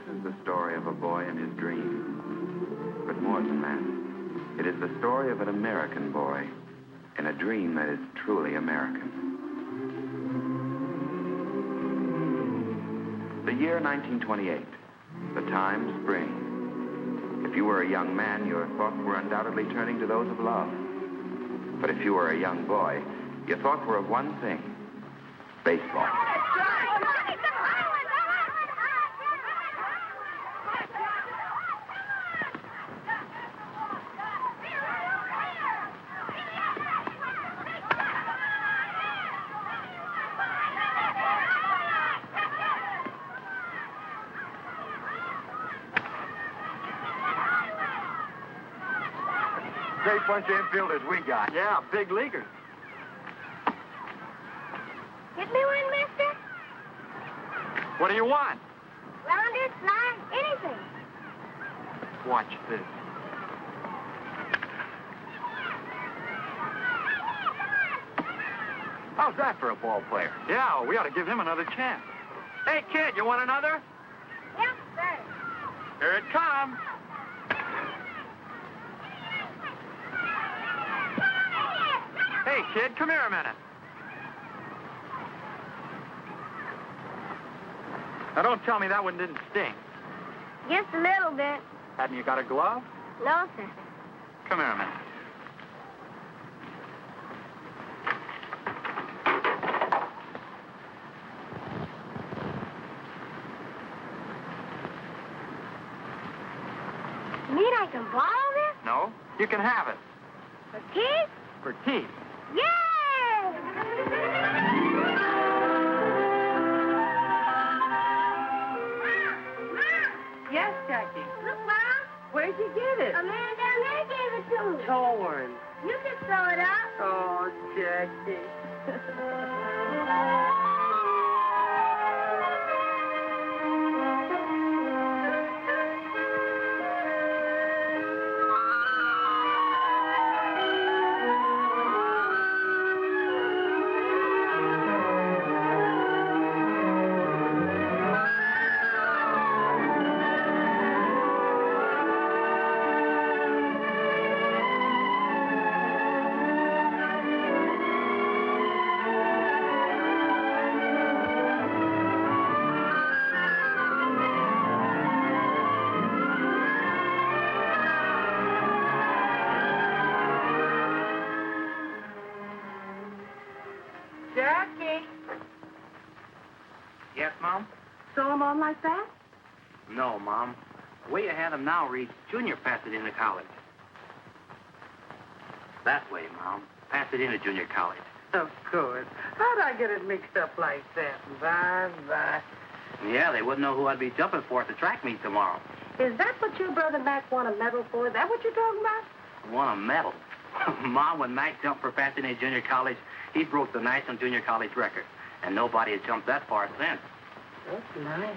This is the story of a boy and his dream. But more than that, it is the story of an American boy in a dream that is truly American. The year 1928. The time, spring. If you were a young man, your thoughts were undoubtedly turning to those of love. But if you were a young boy, your thoughts were of one thing: baseball. Great bunch of infielders we got. Yeah, big leaguers. Get me one, mister? What do you want? Rounder, fly, anything. Watch this. How's that for a ball player? Yeah, we ought to give him another chance. Hey, kid, you want another? Yes, sir. Here it comes. Hey, kid, come here a minute. Now, don't tell me that one didn't sting. Just a little bit. Hadn't you got a glove? No, sir. Come here a minute. You mean I can borrow this? No, you can have it. For teeth? For teeth. Yay! Yes, Jackie. Look, Mom. Where'd you get it? A man down there gave it to me. Torn. You can sew it up. Oh, Jackie. Jackie. Yes, Mom? Sew them on like that? No, Mom. The way you have them now reads Junior Pasadena College. That way, Mom. Pasadena Junior College. Of course. How'd I get it mixed up like that? Bye. Yeah, they wouldn't know who I'd be jumping for at the track meet tomorrow. Is that what your brother Mac won a medal for? Is that what you're talking about? Won a medal. Mom, when Mac jumped for Pasadena Junior College, he broke the National Junior College record. And nobody had jumped that far since. That's nice.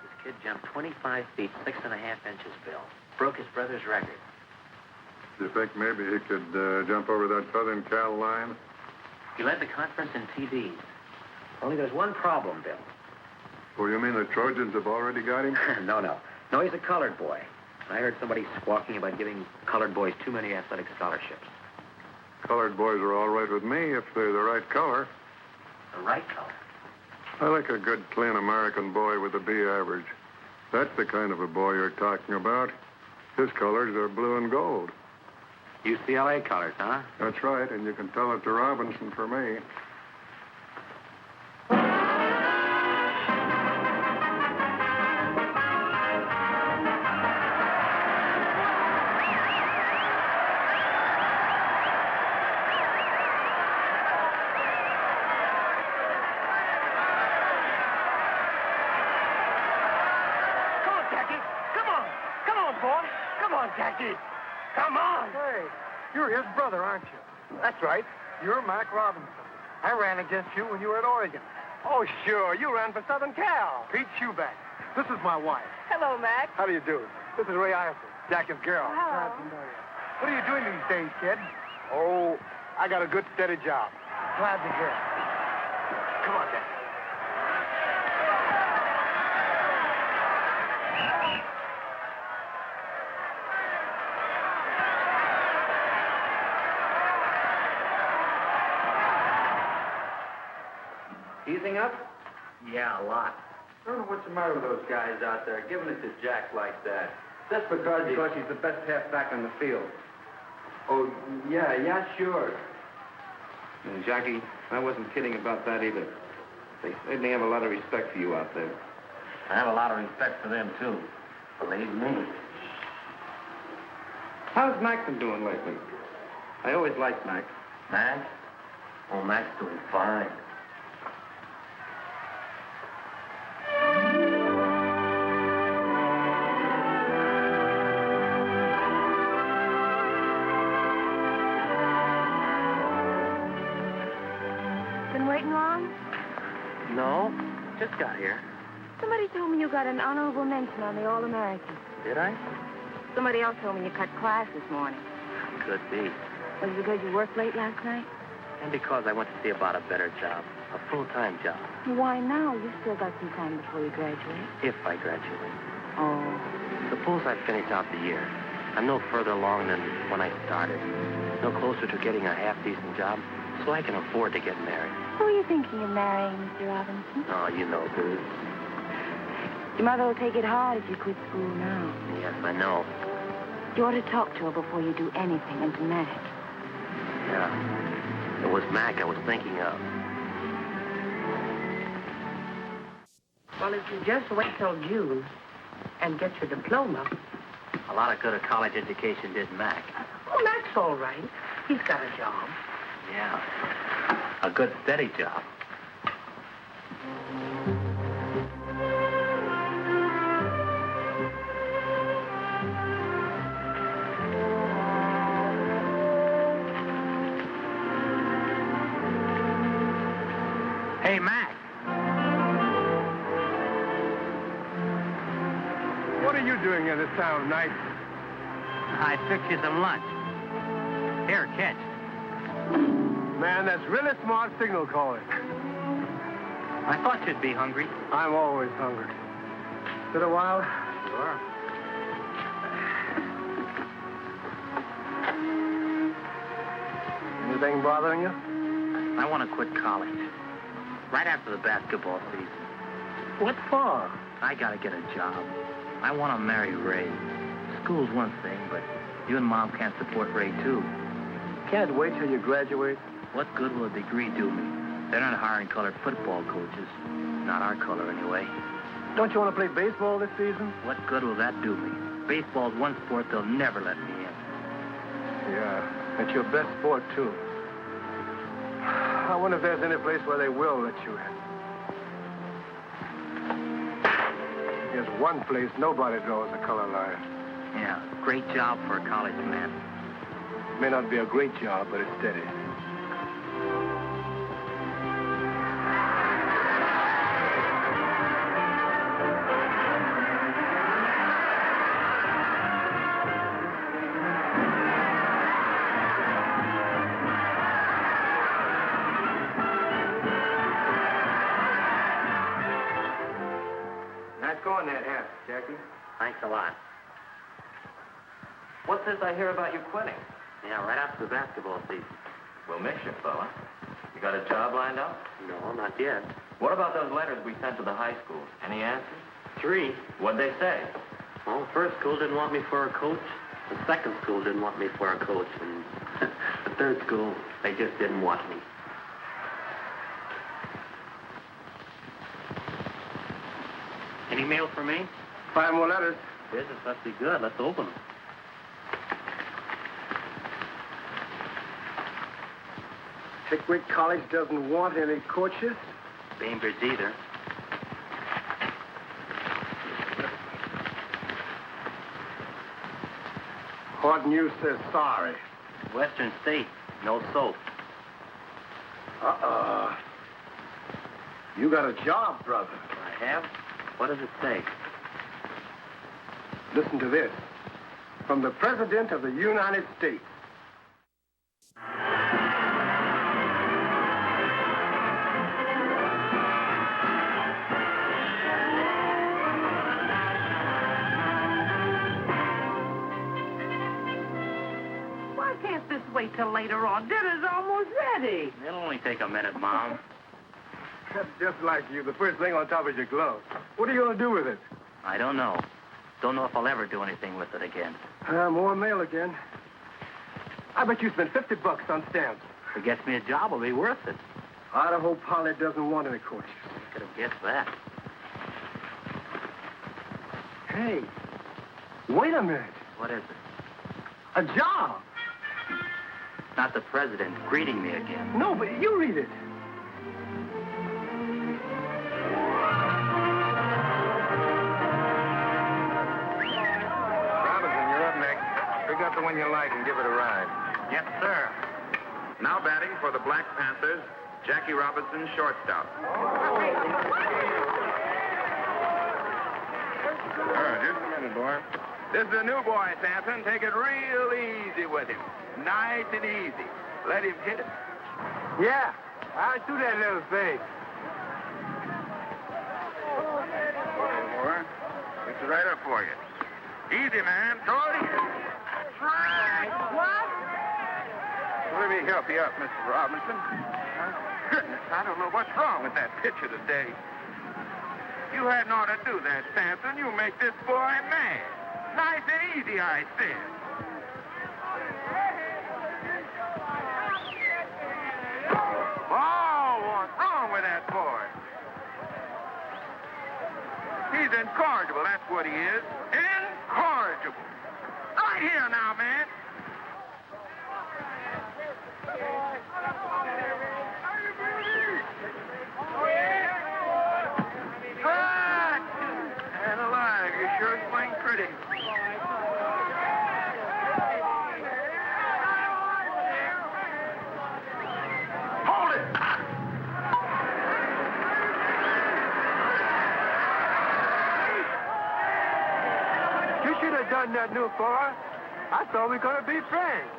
This kid jumped 25 feet, 6.5 inches, Bill. Broke his brother's record. Do you think maybe he could jump over that Southern Cal line? He led the conference in TDs. Only there's one problem, Bill. Oh, you mean the Trojans have already got him? No, he's a colored boy. I heard somebody squawking about giving colored boys too many athletic scholarships. Colored boys are all right with me if they're the right color. The right color? I like a good, clean American boy with a B average. That's the kind of a boy you're talking about. His colors are blue and gold. UCLA colors, huh? That's right, and you can tell it to Robinson for me. Jackie, come on. Hey, you're his brother, aren't you? That's right. You're Mac Robinson. I ran against you when you were at Oregon. Oh, sure. You ran for Southern Cal. Pete Schuback. This is my wife. Hello, Mac. How do you do? This is Ray Iverson, Jackie's girl. Hello. Glad to know you. What are you doing these days, kid? Oh, I got a good, steady job. Glad to hear it. Come on, Jack. Easing up? Yeah, a lot. I don't know what's the matter with those guys out there, giving it to Jack like that. Just because he's the best halfback on the field. Oh, yeah, sure. Jackie, I wasn't kidding about that either. They certainly have a lot of respect for you out there. I have a lot of respect for them, too. Believe me. How's Mac been doing lately? I always liked Mac. Mac? Oh, Mac's doing fine. Been waiting long? No, just got here. Somebody told me you got an honorable mention on the All-American. Did I? Somebody else told me you cut class this morning. Could be. Was it because you worked late last night? And because I went to see about a better job. A full-time job. Why now? You still got some time before you graduate. If I graduate. Oh. Suppose I finish out the year. I'm no further along than when I started. No closer to getting a half-decent job, so I can afford to get married. Who are you thinking of marrying, Mr. Robinson? Oh, you know, Bruce. Your mother will take it hard if you quit school now. Yes, I know. You ought to talk to her before you do anything, and to Mac. Yeah. It was Mac I was thinking of. Well, if you just wait till June and get your diploma. A lot of good a college education did Mac. Oh, Mac's all right. He's got a job. Yeah. A good, steady job. Hey, Mac. What are you doing in this town tonight? I fixed you some lunch. Here, catch. Man, that's really smart signal calling. I thought you'd be hungry. I'm always hungry. Sit a while. Sure. Anything bothering you? I want to quit college. Right after the basketball season. What for? I got to get a job. I want to marry Ray. School's one thing, but you and Mom can't support Ray, too. Can't wait till you graduate. What good will a degree do me? They're not hiring colored football coaches. Not our color, anyway. Don't you want to play baseball this season? What good will that do me? Baseball's one sport they'll never let me in. Yeah, it's your best sport, too. I wonder if there's any place where they will let you in. There's one place nobody draws the color line. Yeah, great job for a college man. May not be a great job, but it's steady. Nice going that half, Jackie. Thanks a lot. What's this I hear about you quitting? Yeah, right after the basketball season. We'll miss you, fella. You got a job lined up? No, not yet. What about those letters we sent to the high school? Any answers? 3. What'd they say? Well, first school didn't want me for a coach. The second school didn't want me for a coach. And the third school, they just didn't want me. Any mail for me? 5 more letters. Business must be good. Let's open them. Pickwick College doesn't want any coaches. Bainbridge either. Hard News says sorry. Western State, no soap. You got a job, brother. I have? What does it say? Listen to this. From the President of the United States. wait till later on. Dinner's almost ready. It'll only take a minute, Mom. That's just like you. The first thing on top is your glove. What are you going to do with it? I don't know. Don't know if I'll ever do anything with it again. More mail again. I bet you spent $50 on stamps. If it gets me a job, it'll be worth it. I hope Polly doesn't want any course. Could have guessed that. Hey, wait a minute. What is it? A job? Not the president greeting me again. No, but you read it. Robinson, you're up next. Pick up the one you like and give it a ride. Yes, sir. Now batting for the Black Panthers, Jackie Robinson, shortstop. Just a minute, boy. This is a new boy, Sampson. Take it real easy with him. Nice and easy. Let him hit it. Yeah, I do that little thing. Boy, it's right up for you. Easy, man. Throw it in. Right. What? Let me help you up, Mr. Robinson. Goodness, I don't know what's wrong with that pitcher today. You hadn't ought to do that, Sampson. You make this boy mad. Nice and easy, I said. Oh, what's wrong with that boy? He's incorrigible, that's what he is. Incorrigible. Right here now, man. Good. And alive, you sure swing pretty. Hold it. You should have done that, new boy. I thought we were going to be friends.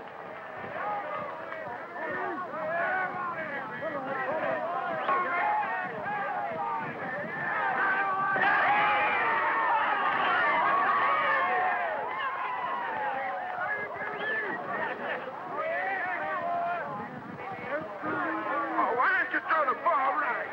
Oh, why don't you throw the ball right?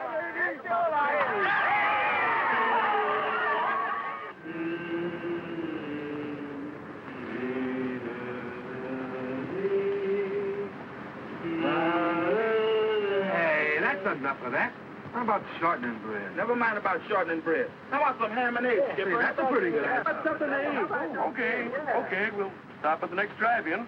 Hey, that's enough of that. How about shortening bread? Never mind about shortening bread. How about some ham and eggs, Skipper? That's a pretty good answer. That's something to eat. Okay, we'll stop at the next drive-in.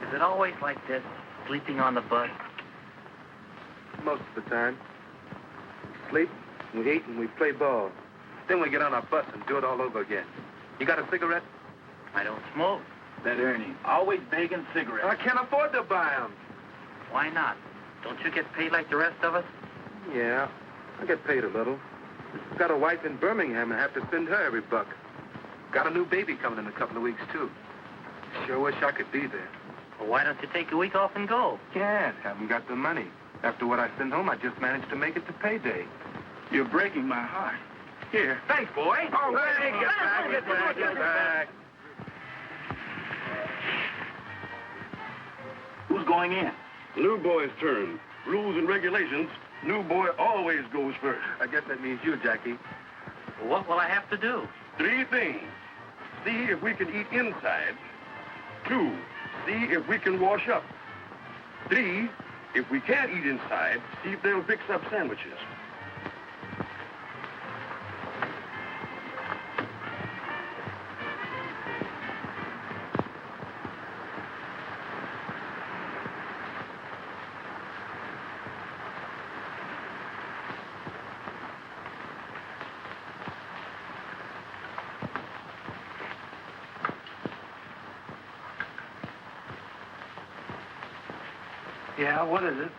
Is it always like this, sleeping on the bus? Most of the time. Sleep, we eat, and we play ball. Then we get on our bus and do it all over again. You got a cigarette? I don't smoke. That Ernie, always begging cigarettes. I can't afford to buy them. Why not? Don't you get paid like the rest of us? Yeah, I get paid a little. Got a wife in Birmingham and have to send her every buck. Got a new baby coming in a couple of weeks, too. Sure wish I could be there. Well, why don't you take a week off and go? Can't. Haven't got the money. After what I send home, I just managed to make it to payday. You're breaking my heart. Here. Thanks, boy. Oh, hey, get back. Who's going in? New boy's turn. Rules and regulations. New boy always goes first. I guess that means you, Jackie. What will I have to do? 3 things. See if we can eat inside. 2, see if we can wash up. 3, if we can't eat inside, see if they'll fix up sandwiches. Yeah, what is it?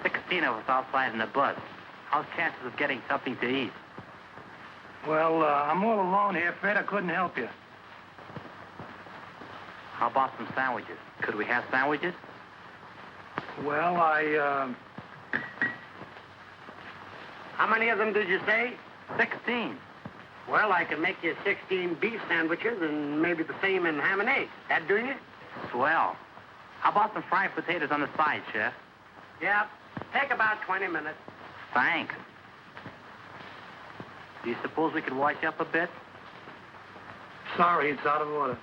16 of us outside in the bus. How's chances of getting something to eat? Well, I'm all alone here, Fred. I couldn't help you. How about some sandwiches? Could we have sandwiches? Well, How many of them did you say? 16. Well, I can make you 16 beef sandwiches and maybe the same in ham and eggs. That do you? Swell. How about some fried potatoes on the side, Chef? Yeah. Take about 20 minutes. Thanks. Do you suppose we could wash up a bit? Sorry, it's out of order.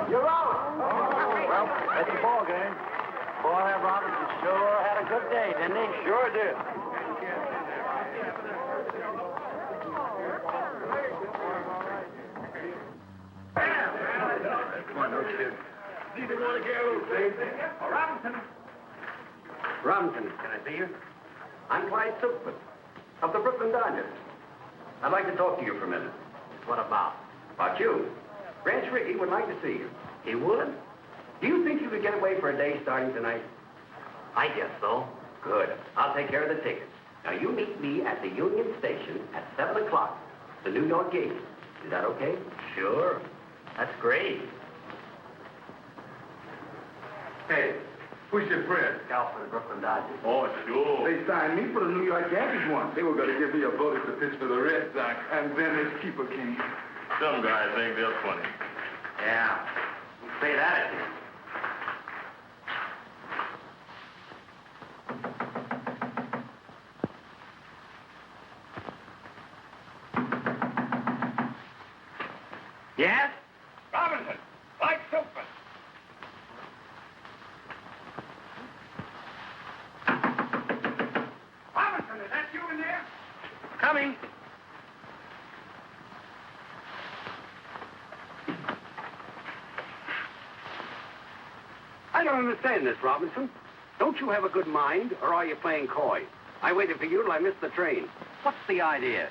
You're out. Well, that's the ball game. Boy, that Robinson sure had a good day, didn't he? Sure did. Come on, no kid. Neither want to get a little crazy. Robinson. Robinson, can I see you? I'm Clyde Silkman of the Brooklyn Dodgers. I'd like to talk to you for a minute. What about? About you. Branch Rickey would like to see you. He would? Do you think you could get away for a day starting tonight? I guess so. Good. I'll take care of the tickets. Now, you meet me at the Union Station at 7 o'clock, the New York game. Is that okay? Sure. That's great. Hey, who's your friend? Scout for the Brooklyn Dodgers. Oh, sure. They signed me for the New York Yankees once. They were going to give me a bonus to pitch for the Red Sox, and then his keeper came. Some guys think they're funny. Yeah. Say that again. Yes? Robinson, Clyde Silkman. Robinson, is that you in there? Coming. I don't understand this, Robinson. Don't you have a good mind, or are you playing coy? I waited for you till I missed the train. What's the idea?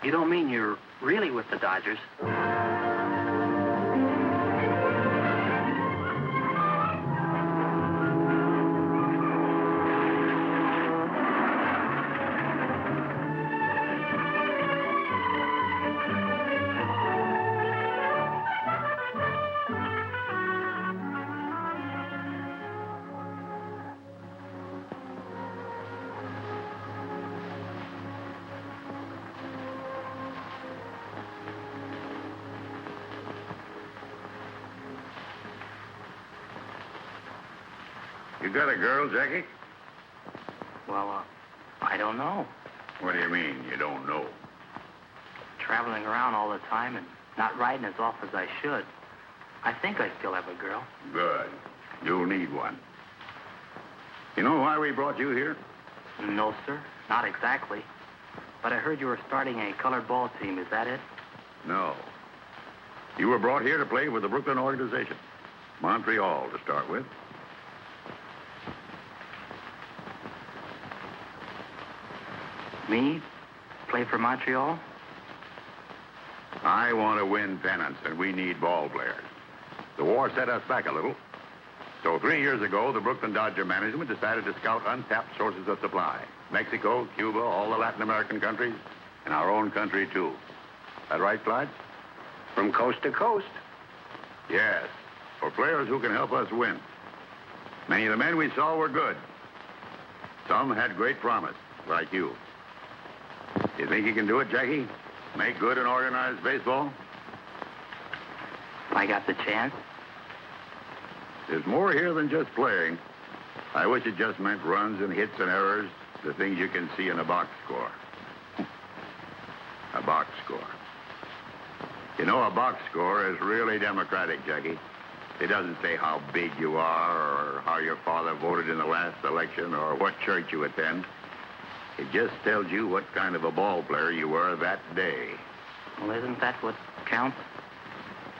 You don't mean you're really with the Dodgers? You got a girl, Jackie? Well, I don't know. What do you mean, you don't know? Traveling around all the time and not riding as often as I should. I think I still have a girl. Good. You'll need one. You know why we brought you here? No, sir. Not exactly. But I heard you were starting a colored ball team. Is that it? No. You were brought here to play with the Brooklyn organization. Montreal, to start with. Me? Play for Montreal? I want to win pennants, and we need ball players. The war set us back a little. So 3 years ago, the Brooklyn Dodger management decided to scout untapped sources of supply. Mexico, Cuba, all the Latin American countries, and our own country, too. That right, Clyde? From coast to coast. Yes, for players who can help us win. Many of the men we saw were good. Some had great promise, like you. You think you can do it, Jackie? Make good and organized baseball? I got the chance. There's more here than just playing. I wish it just meant runs and hits and errors, the things you can see in a box score. A box score. You know, a box score is really democratic, Jackie. It doesn't say how big you are or how your father voted in the last election or what church you attend. It just tells you what kind of a ball player you were that day. Well, isn't that what counts?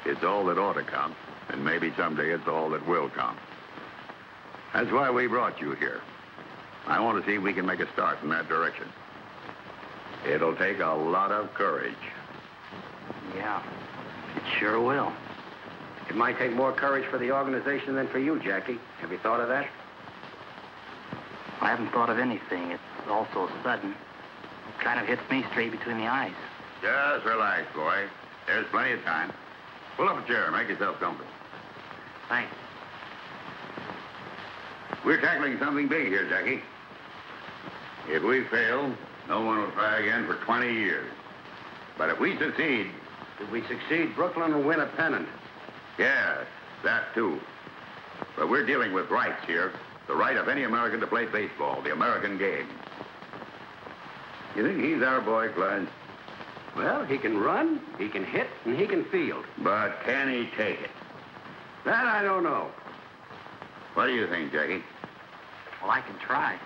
It's all that ought to count, and maybe someday it's all that will count. That's why we brought you here. I want to see if we can make a start in that direction. It'll take a lot of courage. Yeah, it sure will. It might take more courage for the organization than for you, Jackie. Have you thought of that? I haven't thought of anything. It's all so sudden. Kind of hits me straight between the eyes. Just relax, boy. There's plenty of time. Pull up a chair. Make yourself comfortable. Thanks. We're tackling something big here, Jackie. If we fail, no one will try again for 20 years. But if we succeed... If we succeed, Brooklyn will win a pennant. Yes, that too. But we're dealing with rights here. The right of any American to play baseball, the American game. You think he's our boy, Clyde? Well, he can run, he can hit, and he can field. But can he take it? That I don't know. What do you think, Jackie? Well, I can try.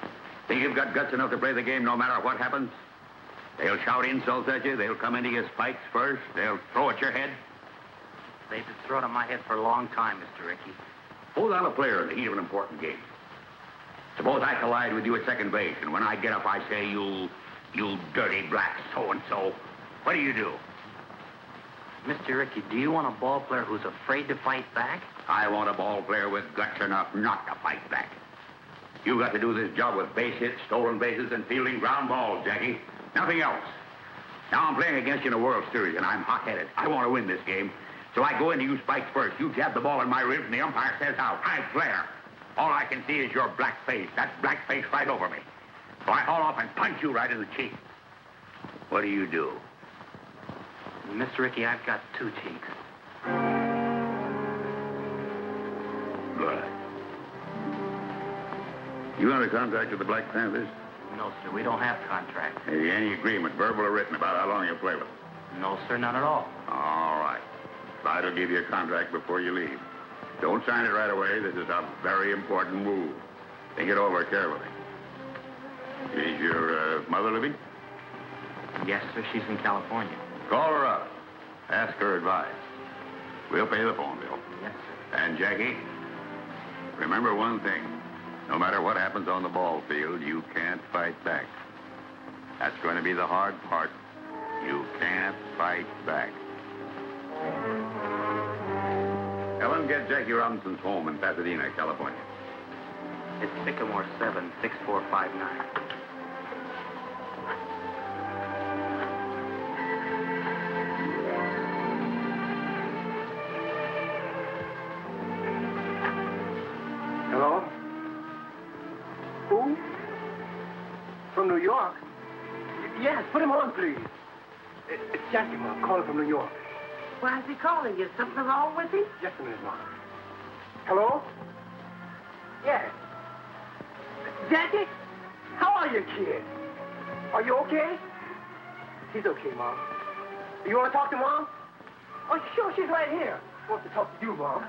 Think you've got guts enough to play the game no matter what happens? They'll shout insults at you. They'll come into your spikes first. They'll throw at your head. They've been thrown at my head for a long time, Mr. Ricky. Suppose I'm a player in the heat of an important game. Suppose I collide with you at second base, and when I get up, I say, you dirty black so-and-so. What do you do? Mr. Ricky, do you want a ball player who's afraid to fight back? I want a ball player with guts enough not to fight back. You got to do this job with base hits, stolen bases, and fielding ground balls, Jackie. Nothing else. Now I'm playing against you in a World Series, and I'm hot-headed. I want to win this game. So I go into you spikes first. You jab the ball in my ribs, and the umpire says out. I flare. All I can see is your black face. That black face right over me. So I haul off and punch you right in the cheek. What do you do? Mr. Ricky, I've got two cheeks. Good. You under contract with the Black Panthers? No, sir, we don't have contract. Any agreement, verbal or written, about how long you'll play with them? No, sir, none at all. All right. Clyde will give you a contract before you leave. Don't sign it right away. This is a very important move. Think it over carefully. Is your mother living? Yes, sir, she's in California. Call her up. Ask her advice. We'll pay the phone bill. Yes, sir. And, Jackie, remember one thing. No matter what happens on the ball field, you can't fight back. That's going to be the hard part. You can't fight back. Ellen, get Jackie Robinson's home in Pasadena, California. It's Sycamore 7, 6459. Hello? Who? From New York? Yes, put him on, please. It's Jackie, Mom, calling from New York. Why is he calling? Is something wrong with him? Just a minute, Mom. Hello? Yes. Jackie? How are you, kid? Are you okay? He's okay, Mom. You want to talk to Mom? Oh, sure, she's right here. She wants to talk to you, Mom.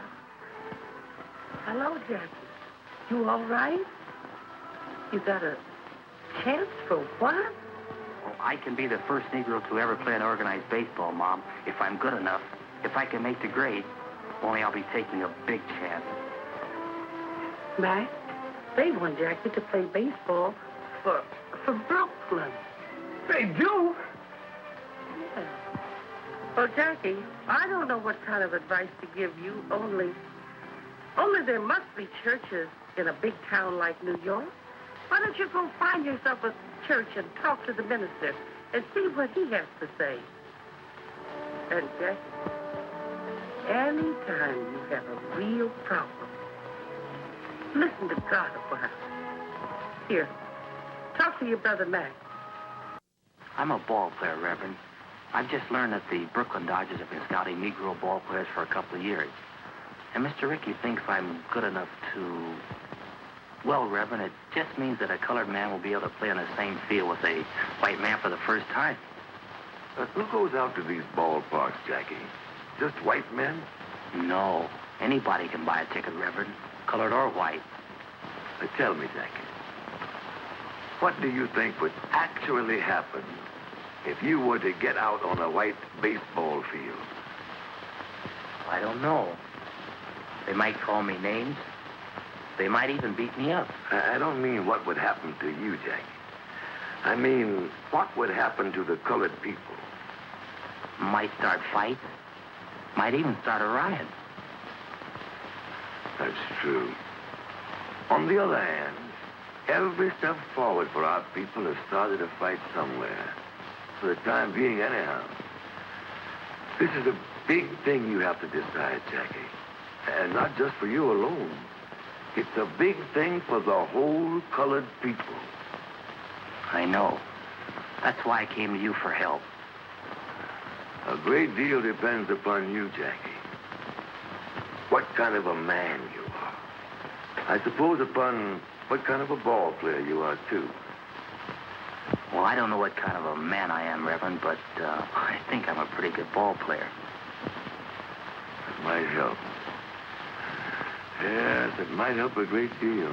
Hello, Jackie. You all right? You got a chance for what? Well, I can be the first Negro to ever play an organized baseball, Mom, if I'm good enough. If I can make the grade, only I'll be taking a big chance. Mac, they want Jackie to play baseball for Brooklyn. They do? Yeah. Well, Jackie, I don't know what kind of advice to give you, only there must be churches in a big town like New York. Why don't you go find yourself a church and talk to the minister and see what he has to say? And Jackie, anytime you have a real problem, listen to God a while. Here, talk to your brother Mac. I'm a ball player, Reverend. I've just learned that the Brooklyn Dodgers have been scouting Negro ball players for a couple of years. And Mr. Ricky thinks I'm good enough to... Well, Reverend, it just means that a colored man will be able to play on the same field with a white man for the first time. Who goes out to these ballparks, Jackie? Just white men? No. Anybody can buy a ticket, Reverend, colored or white. Tell me, Jackie, what do you think would actually happen if you were to get out on a white baseball field? I don't know. They might call me names. They might even beat me up. I don't mean what would happen to you, Jackie. I mean, what would happen to the colored people? Might start fights. Might even start a riot. That's true. On the other hand, every step forward for our people has started a fight somewhere. For the time being, anyhow. This is a big thing you have to decide, Jackie. And not just for you alone. It's a big thing for the whole colored people. I know. That's why I came to you for help. A great deal depends upon you, Jackie. What kind of a man you are. I suppose upon what kind of a ball player you are, too. Well, I don't know what kind of a man I am, Reverend, but I think I'm a pretty good ball player. That might help. Yes, it might help a great deal.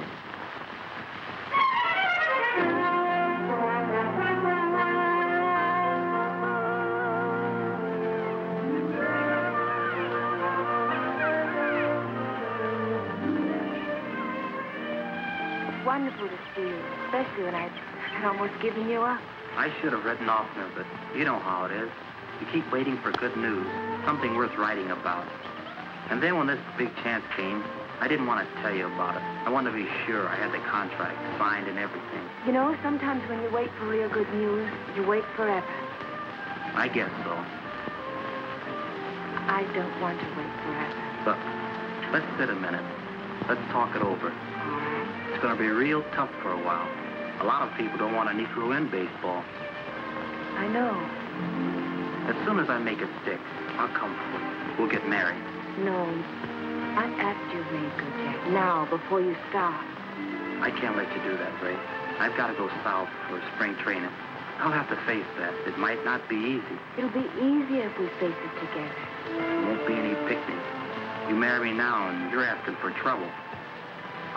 Wonderful to see you, especially when I'd almost given you up. I should have written oftener, but you know how it is. You keep waiting for good news, something worth writing about. And then when this big chance came, I didn't want to tell you about it. I wanted to be sure I had the contract signed and everything. You know, sometimes when you wait for real good news, you wait forever. I guess so. I don't want to wait forever. Look, let's sit a minute. Let's talk it over. It's going to be real tough for a while. A lot of people don't want a Negro in baseball. I know. As soon as I make it stick, I'll come for you. We'll get married. No, not after you've made good, Jack. Now, before you start. I can't let you do that, Ray. I've got to go south for spring training. I'll have to face that. It might not be easy. It'll be easier if we face it together. There won't be any picnic. You marry me now, and you're asking for trouble.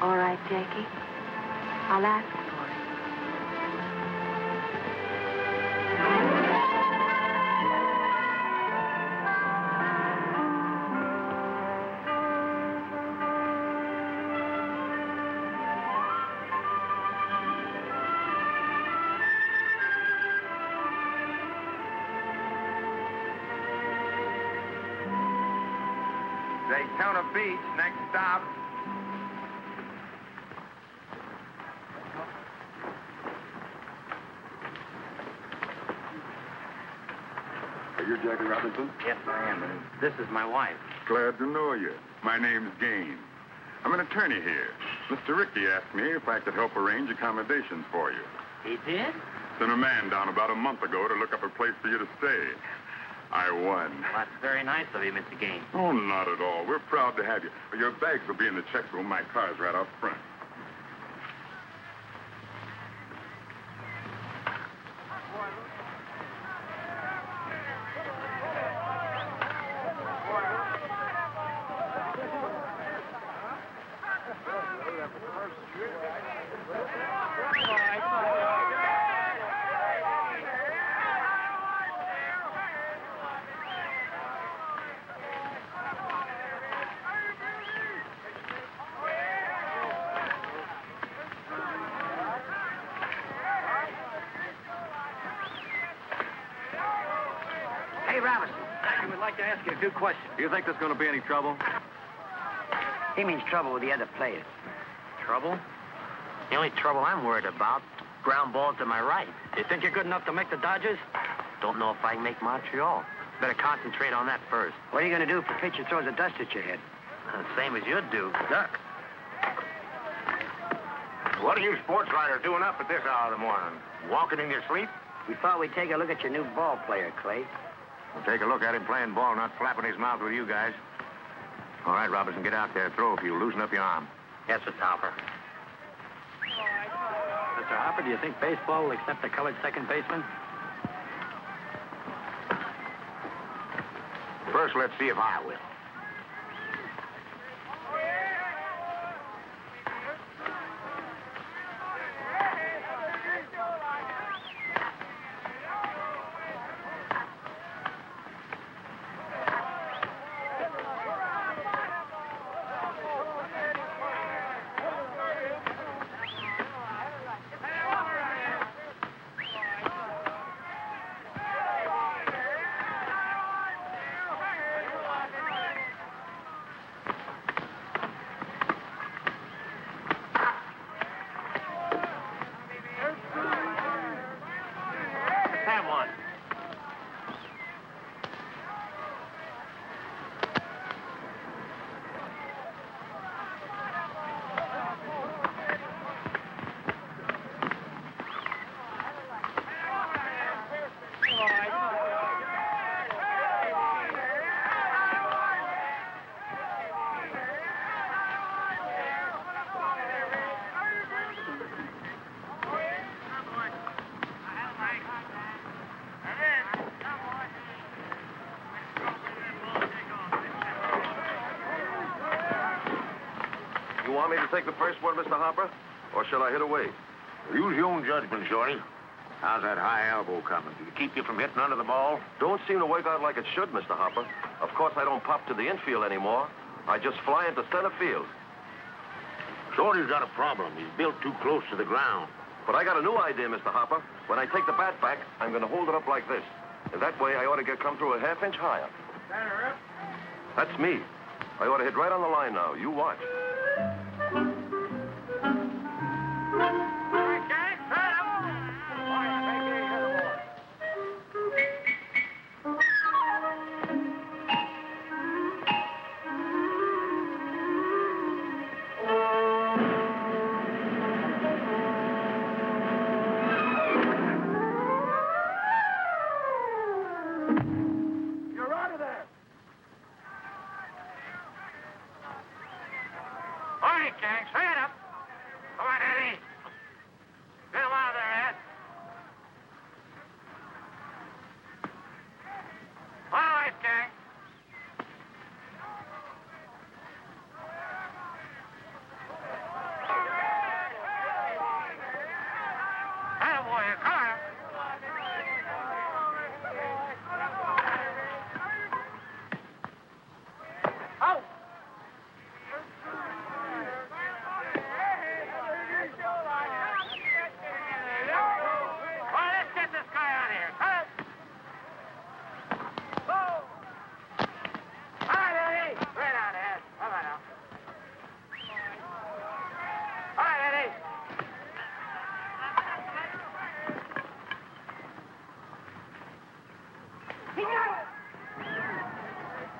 All right, Jackie. I'll ask for it. Daytona Beach, next stop. Are you Jackie Robinson? Yes, I am. And this is my wife. Glad to know you. My name's Gaines. I'm an attorney here. Mr. Rickey asked me if I could help arrange accommodations for you. He did? Sent a man down about a month ago to look up a place for you to stay. I won. Well, that's very nice of you, Mr. Gaines. Oh, not at all. We're proud to have you. Your bags will be in the check room. My car's right out front. Hey, Robinson. I would like to ask you a few questions. Do you think there's going to be any trouble? He means trouble with the other players. Trouble? The only trouble I'm worried about, ground ball to my right. Do you think you're good enough to make the Dodgers? Don't know if I can make Montreal. Better concentrate on that first. What are you going to do if a pitcher throws a dust at your head? Same as you'd do. Duck. What are you sports writers doing up at this hour of the morning? Walking in your sleep? We thought we'd take a look at your new ball player, Clay. We'll take a look at him playing ball, not flapping his mouth with you guys. All right, Robinson, get out there. Throw a few. Loosen up your arm. Yes, Mr. Hopper. Mr. Hopper, do you think baseball will accept a colored second baseman? First, let's see if I will. have one. You want me to take the first one, Mr. Hopper? Or shall I hit away? Use your own judgment, Shorty. How's that high elbow coming? Did it keep you from hitting under the ball? Don't seem to work out like it should, Mr. Hopper. Of course, I don't pop to the infield anymore. I just fly into center field. Shorty's got a problem. He's built too close to the ground. But I got a new idea, Mr. Hopper. When I take the bat back, I'm going to hold it up like this. And that way, I ought to come through a half-inch higher. That's me. I ought to hit right on the line now. You watch.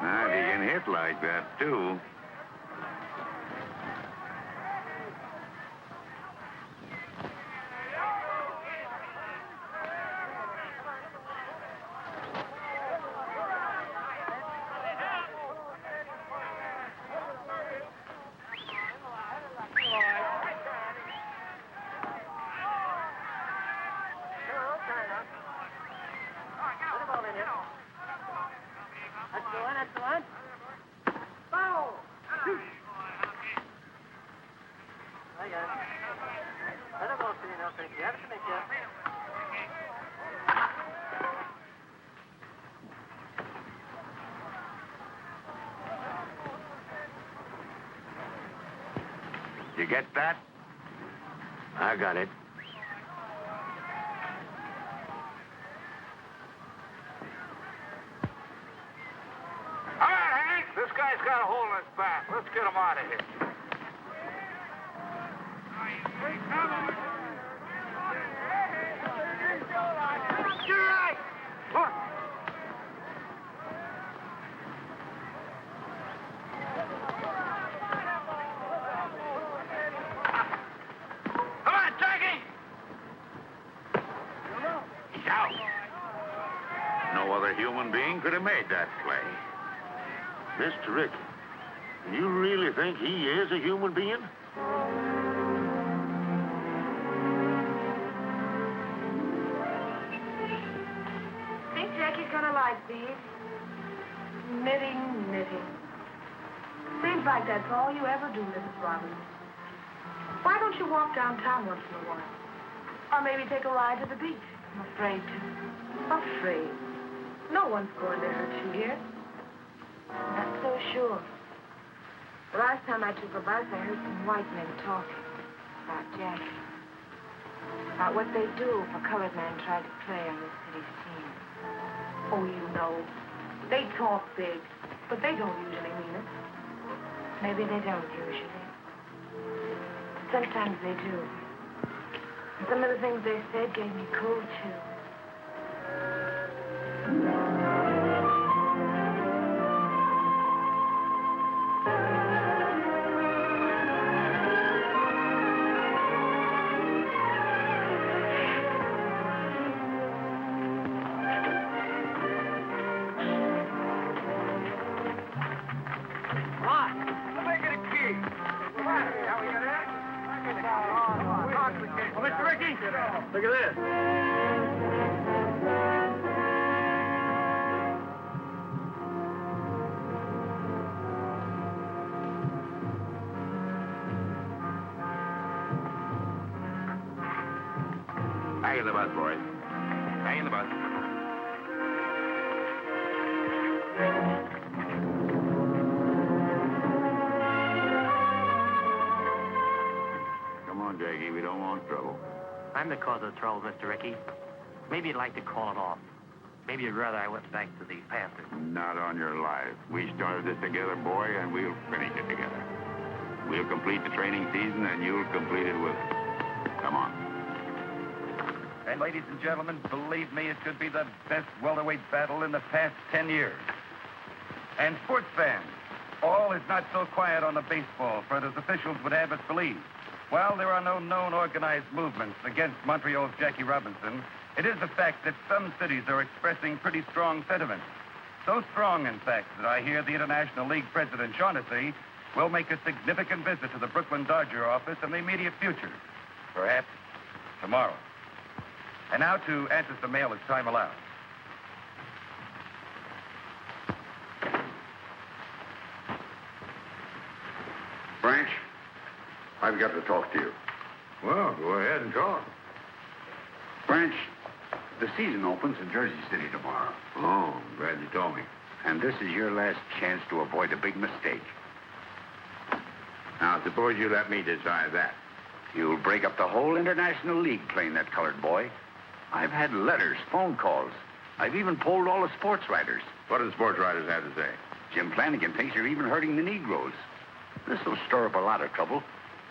Now, if you can hit like that, too. You get that? I got it. All right, Hank. This guy's got a hole in his back. Let's get him out of here. You're right. Look. Come on, Jackie. He's out. No other human being could have made that play. Mr. Ricky, you really think he is a human being? Think Jackie's gonna like these? Knitting. Seems like that's all you ever do, Mrs. Robbins. Why don't you walk downtown once in a while? Or maybe take a ride to the beach? I'm afraid to. Afraid? No one's going to hurt you here. Not so sure. The last time I took a bus, I heard some white men talking about Jackie. About what they do if a colored man tried to play on this city's team. Oh, you know, they talk big, but they don't usually mean it. Maybe they don't usually. Sometimes they do. And some of the things they said gave me cold chills. Look at this. Hang in the bus, boys. Hang in the bus. Come on, Jackie. We don't want trouble. I'm the cause of the trouble, Mr. Ricky. Maybe you'd like to call it off. Maybe you'd rather I went back to the Panthers. Not on your life. We started this together, boy, and we'll finish it together. We'll complete the training season, and you'll complete it with us. Come on. And ladies and gentlemen, believe me, it could be the best welterweight battle in the past 10 years. And sports fans, all is not so quiet on the baseball front as officials would have us believe. While there are no known organized movements against Montreal's Jackie Robinson, it is a fact that some cities are expressing pretty strong sentiments. So strong, in fact, that I hear the International League President Shaughnessy will make a significant visit to the Brooklyn Dodger office in the immediate future. Perhaps tomorrow. And now to answer some mail as time allows. Branch, I've got to talk to you. Well, go ahead and talk. Branch, the season opens in Jersey City tomorrow. Oh, I'm glad you told me. And this is your last chance to avoid a big mistake. Now, suppose you let me decide that. You'll break up the whole International League playing that colored boy. I've had letters, phone calls. I've even polled all the sports writers. What do the sports writers have to say? Jim Flanagan thinks you're even hurting the Negroes. This will stir up a lot of trouble.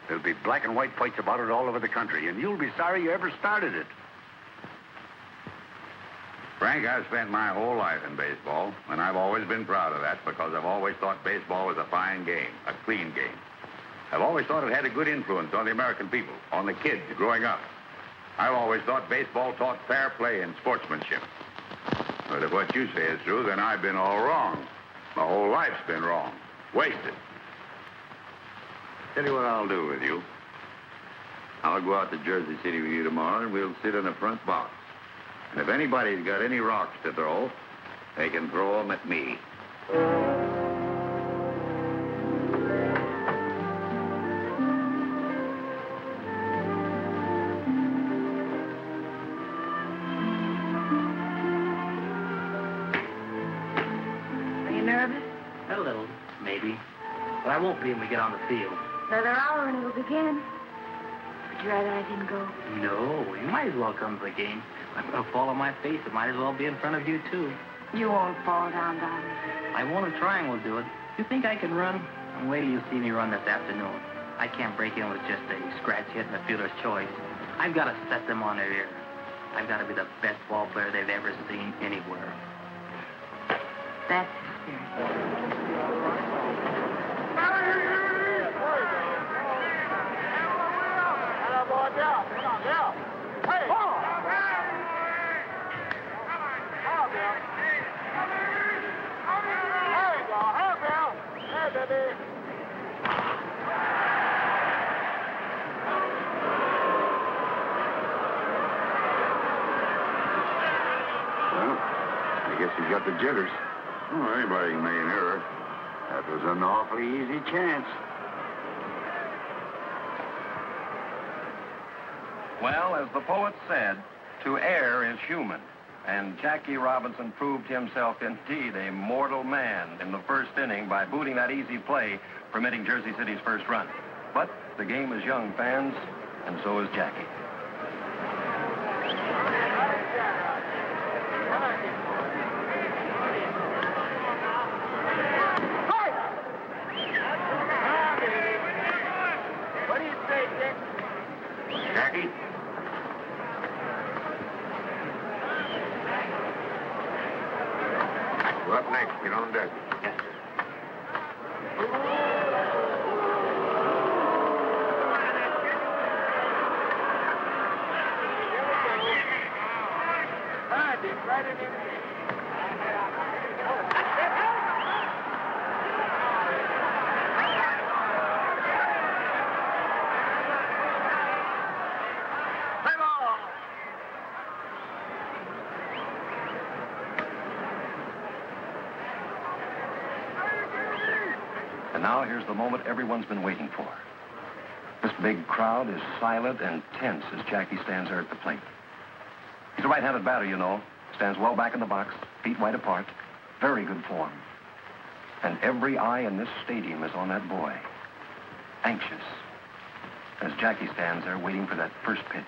There'll be black and white fights about it all over the country, and you'll be sorry you ever started it. Frank, I've spent my whole life in baseball, and I've always been proud of that because I've always thought baseball was a fine game, a clean game. I've always thought it had a good influence on the American people, on the kids growing up. I've always thought baseball taught fair play and sportsmanship. But if what you say is true, then I've been all wrong. My whole life's been wrong. Wasted. Tell you what I'll do with you. I'll go out to Jersey City with you tomorrow, and we'll sit in the front box. And if anybody's got any rocks to throw, they can throw them at me. Are you nervous? A little, maybe. But I won't be when we get on the field. Another hour and it'll begin. Would you rather I didn't go? No, you might as well come to the game. I'm going to fall on my face. It might as well be in front of you, too. You won't fall down, darling. I won't a triangle do it. You think I can run? And wait till you see me run this afternoon. I can't break in with just a scratch hit and a fielder's choice. I've got to set them on their ear. I've got to be the best ball player they've ever seen anywhere. That's the spirit. I guess he's got the jitters. Oh, anybody can make an error. That was an awfully easy chance. Well, as the poet said, to err is human. And Jackie Robinson proved himself indeed a mortal man in the first inning by booting that easy play, permitting Jersey City's first run. But the game is young, fans, and so is Jackie. What do you say, Dick? Jackie? We're up next. Get on deck. Yes, sir. Right in there. And now here's the moment everyone's been waiting for. This big crowd is silent and tense as Jackie stands there at the plate. He's a right-handed batter, you know. Stands well back in the box, feet wide apart. Very good form. And every eye in this stadium is on that boy. Anxious. As Jackie stands there waiting for that first pitch.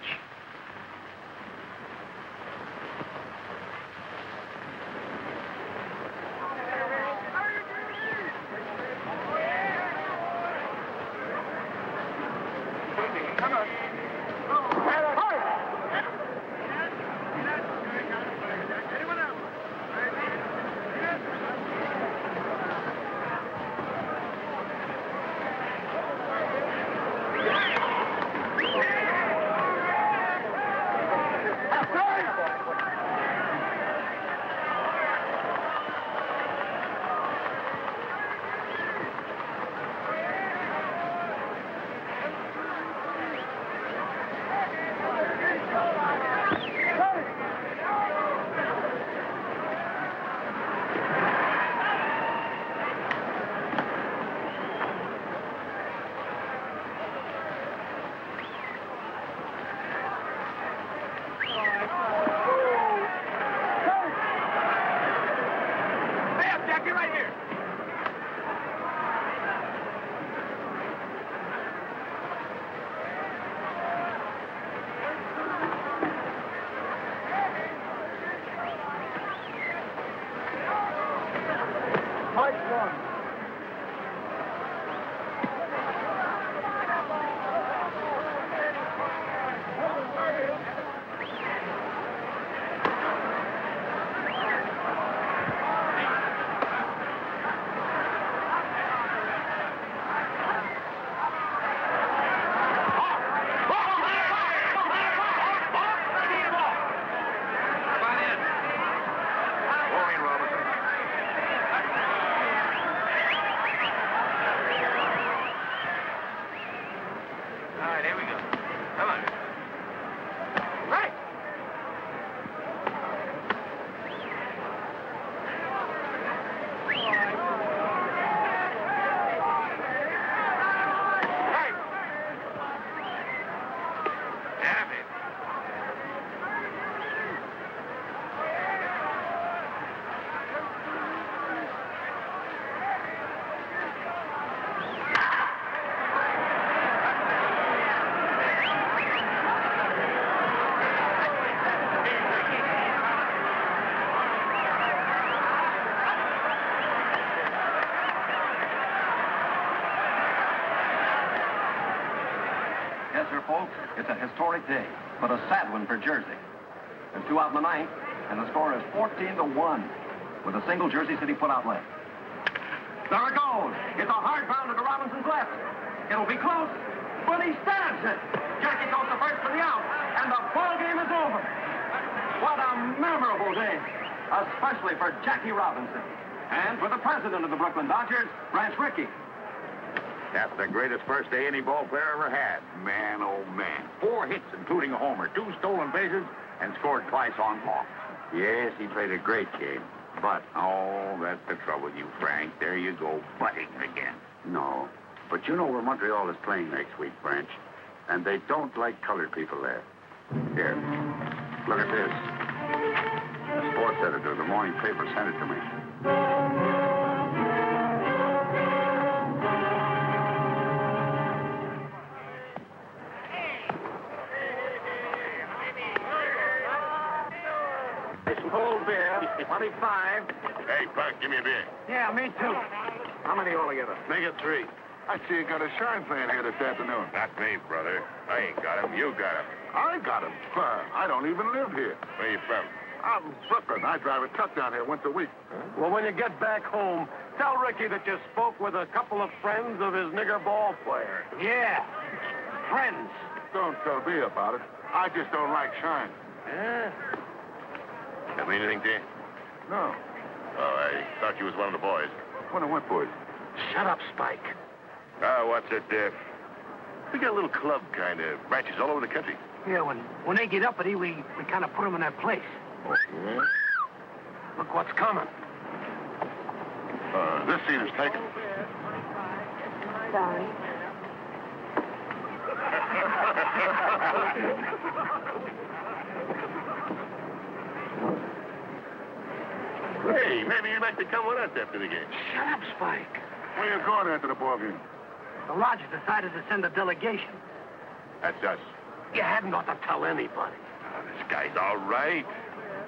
Yes, sir, folks, it's a historic day, but a sad one for Jersey. There's 2 out in the ninth, and the score is 14-1, with a single Jersey City put-out left. There it goes. It's a hard bound to Robinson's left. It'll be close, but he stabs it. Jackie goes to first for the out, and the ball game is over. What a memorable day, especially for Jackie Robinson, and for the president of the Brooklyn Dodgers, Branch Rickey. That's the greatest first day any ball player ever had. Man, oh, man. 4 hits, including a homer, 2 stolen bases, and scored twice on balks. Yes, he played a great game. But, oh, that's the trouble with you, Frank. There you go, butting again. No. But you know where Montreal is playing next week, Branch. And they don't like colored people there. Here, look at this. The sports editor of the morning paper sent it to me. Cold beer, 25. Hey, Buck, give me a beer. Yeah, me too. How many altogether? Make it 3. I see you got a shine playing here this afternoon. Not me, brother. I ain't got him. You got him. I got him. I don't even live here. Where you from? I'm Brooklyn. I drive a truck down here once a week. Well, when you get back home, tell Ricky that you spoke with a couple of friends of his nigger ball player. Yeah, friends. Don't tell me about it. I just don't like shine. Yeah. That mean anything to you? No. Oh, I thought you was one of the boys. One of what boys? Shut up, Spike. Oh, what's the diff? We got a little club kind of branches all over the country. Yeah, when they get uppity, we kind of put them in their place. Oh, yeah? Look what's coming. This seat is taken. sorry. Hey, maybe you'd like to come with us after the game. Shut up, Spike. Where you going after the ball game? The Lodge decided to send a delegation. That's us. You hadn't ought to tell anybody. Oh, this guy's all right.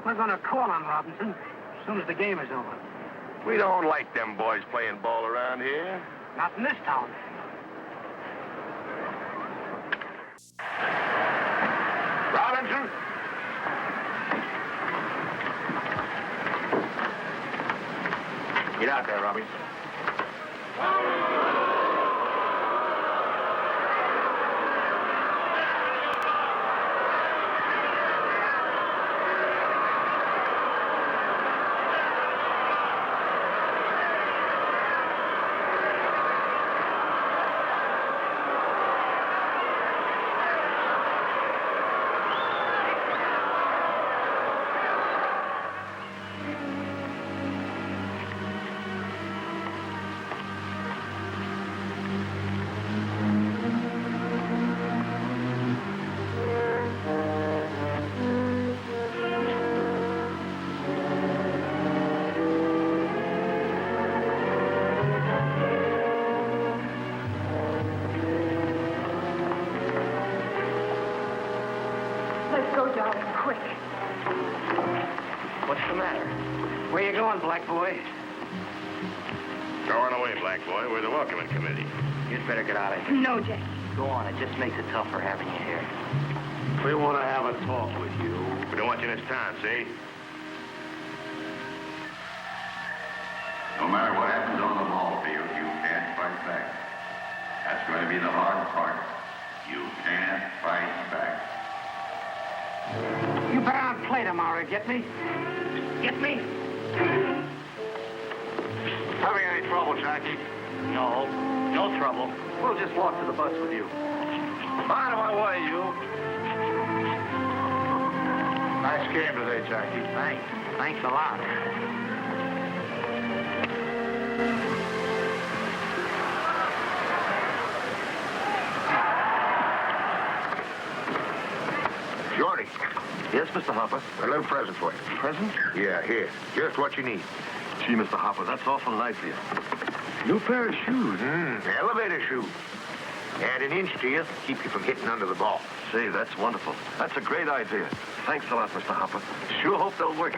We're going to call on Robinson as soon as the game is over. We don't like them boys playing ball around here. Not in this town. Robinson? Get out there, Robbie. Let's go, darling, quick. What's the matter? Where you going, black boy? Go on away, black boy. We're the welcoming committee. You'd better get out of here. No, Jack. Go on. It just makes it tougher having you here. We want to have a talk with you. We don't want you in this town, see? No matter what happens on the ball field, you can't fight back. That's going to be the hard part. You can't fight back. You better not play tomorrow, get me? Get me? Having any trouble, Jackie? No. No trouble. We'll just walk to the bus with you. Out of my way, you. Nice game today, Jackie. Thanks. Thanks a lot. Shorty, Yes, Mr. Hopper. a little present for you. Present? Yeah, here. Just what you need. Gee, Mr. Hopper, that's awful nice of you. New pair of shoes. Elevator shoes. Add an inch to you, keep you from hitting under the ball. Say, that's wonderful. That's a great idea. Thanks a lot, Mr. Hopper. Sure hope they'll work.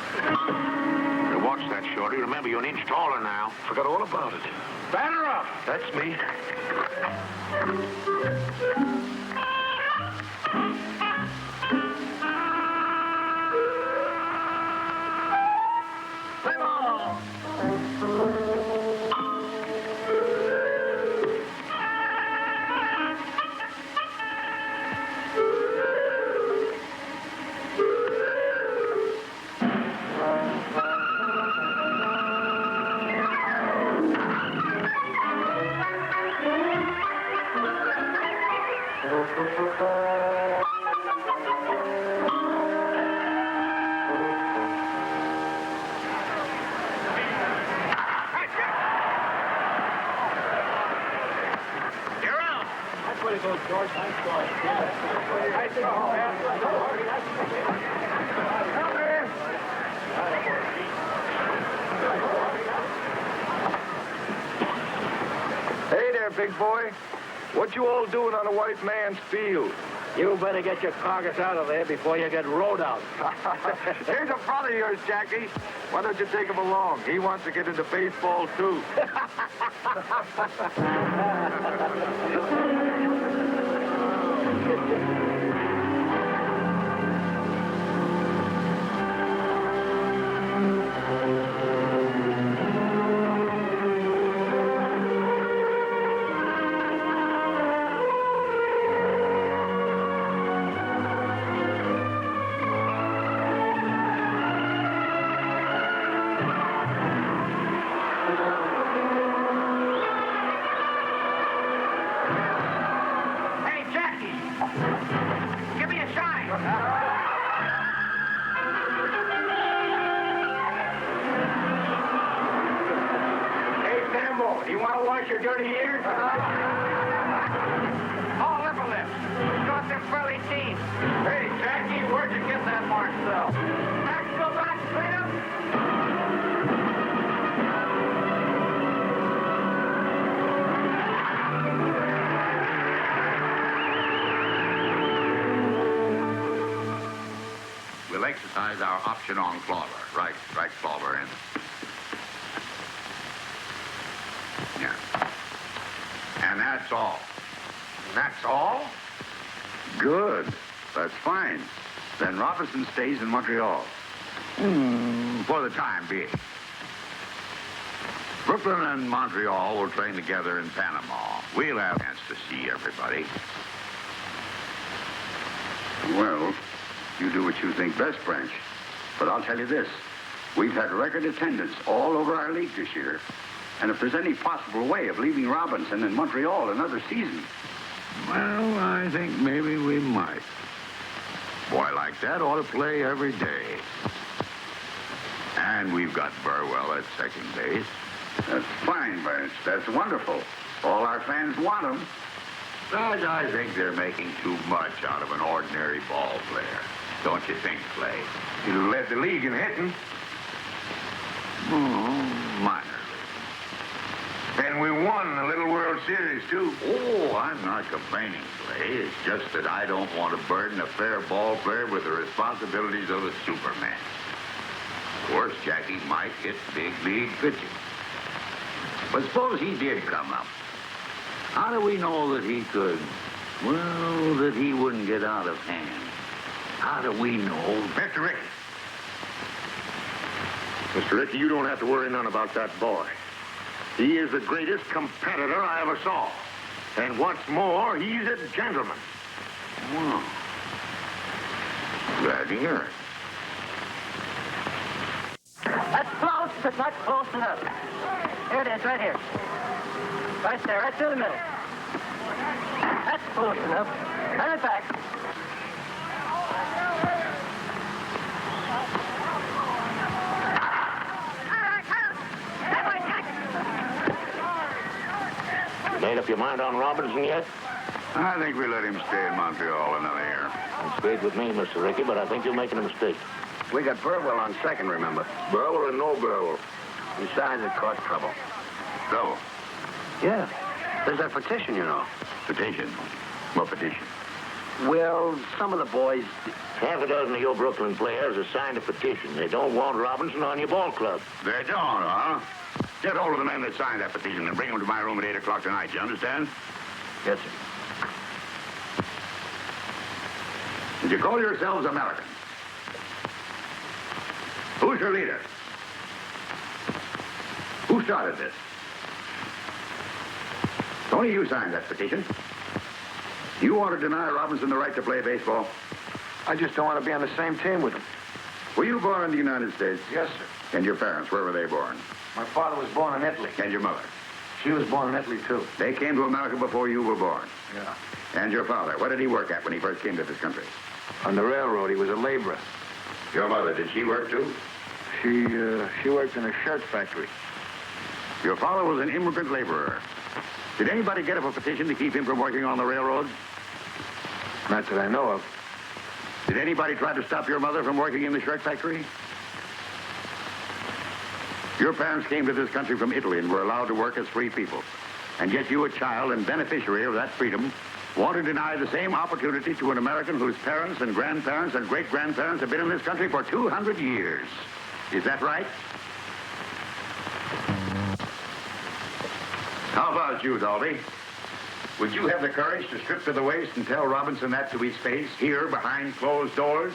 Now watch that, Shorty. Remember, you're an inch taller now. Forgot all about it. Banner up. That's me. Hey there, big boy. What you all doing on a white man's field? You better get your carcass out of there before you get rode out. Here's a brother of yours, Jackie. Why don't you take him along? He wants to get into baseball, too. Hey, Jackie! Give me a sign! got your dirty ears? Oh, lip a lip. Got them frilly teeth. Hey, Jackie, where'd you get that Marcel? Maxwell back, Freedom. We'll exercise our option on Clawler. Right, Clawler in. Yeah. And that's all. That's all? Good. That's fine. Then Robinson stays in Montreal. For the time being. Brooklyn and Montreal will train together in Panama. We'll have a chance to see everybody. Well, you do what you think best, Branch. But I'll tell you this. We've had record attendance all over our league this year. And if there's any possible way of leaving Robinson in Montreal another season... Well, I think maybe we might. Boy like that ought to play every day. And we've got Burwell at second base. That's fine, Branch. That's wonderful. All our fans want him. But I think they're making too much out of an ordinary ball player. Don't you think, Clay? He led the league in hitting. Minor. And we won the Little World Series, too. Oh, I'm not complaining, Clay. It's just that I don't want to burden a fair ball player with the responsibilities of a Superman. Of course, Jackie might hit big league pitching. But suppose he did come up. How do we know that he could, well, that he wouldn't get out of hand? How do we know? Mr. Rickey, you don't have to worry none about that boy. He is the greatest competitor I ever saw. And what's more, he's a gentleman. Well, glad to hear it. That's close, but not close enough. Here it is, right here. Right there, right through the middle. That's close enough. Turn it back. Made up your mind on Robinson yet? I think we let him stay in Montreal another year. It's great with me, Mr. Rickey, but I think you're making a mistake. We got Burwell on second, remember? Burwell or no Burwell? Besides, it caused trouble. So, Yeah. There's that petition, you know. petition. What petition? Well, some of the boys... Half a dozen of your Brooklyn players have signed a petition. They don't want Robinson on your ball club. They don't, huh? Get hold of the men that signed that petition and bring them to my room at 8 o'clock tonight, you understand? Yes, sir. Did you call yourselves Americans? Who's your leader? Who started this? Only you signed that petition. You want to deny Robinson the right to play baseball? I just don't want to be on the same team with him. Were you born in the United States? Yes, sir. And your parents, where were they born? My father was born in Italy. And your mother? She was born in Italy, too. They came to America before you were born. Yeah. And your father, what did he work at when he first came to this country? On the railroad, he was a laborer. Your mother, did she work too? She worked in a shirt factory. Your father was an immigrant laborer. Did anybody get up a petition to keep him from working on the railroad? Not that I know of. Did anybody try to stop your mother from working in the shirt factory? Your parents came to this country from Italy and were allowed to work as free people. And yet you, a child and beneficiary of that freedom, want to deny the same opportunity to an American whose parents and grandparents and great-grandparents have been in this country for 200 years. Is that right? How about you, Dalby? Would you have the courage to strip to the waist and tell Robinson that to his face, here behind closed doors?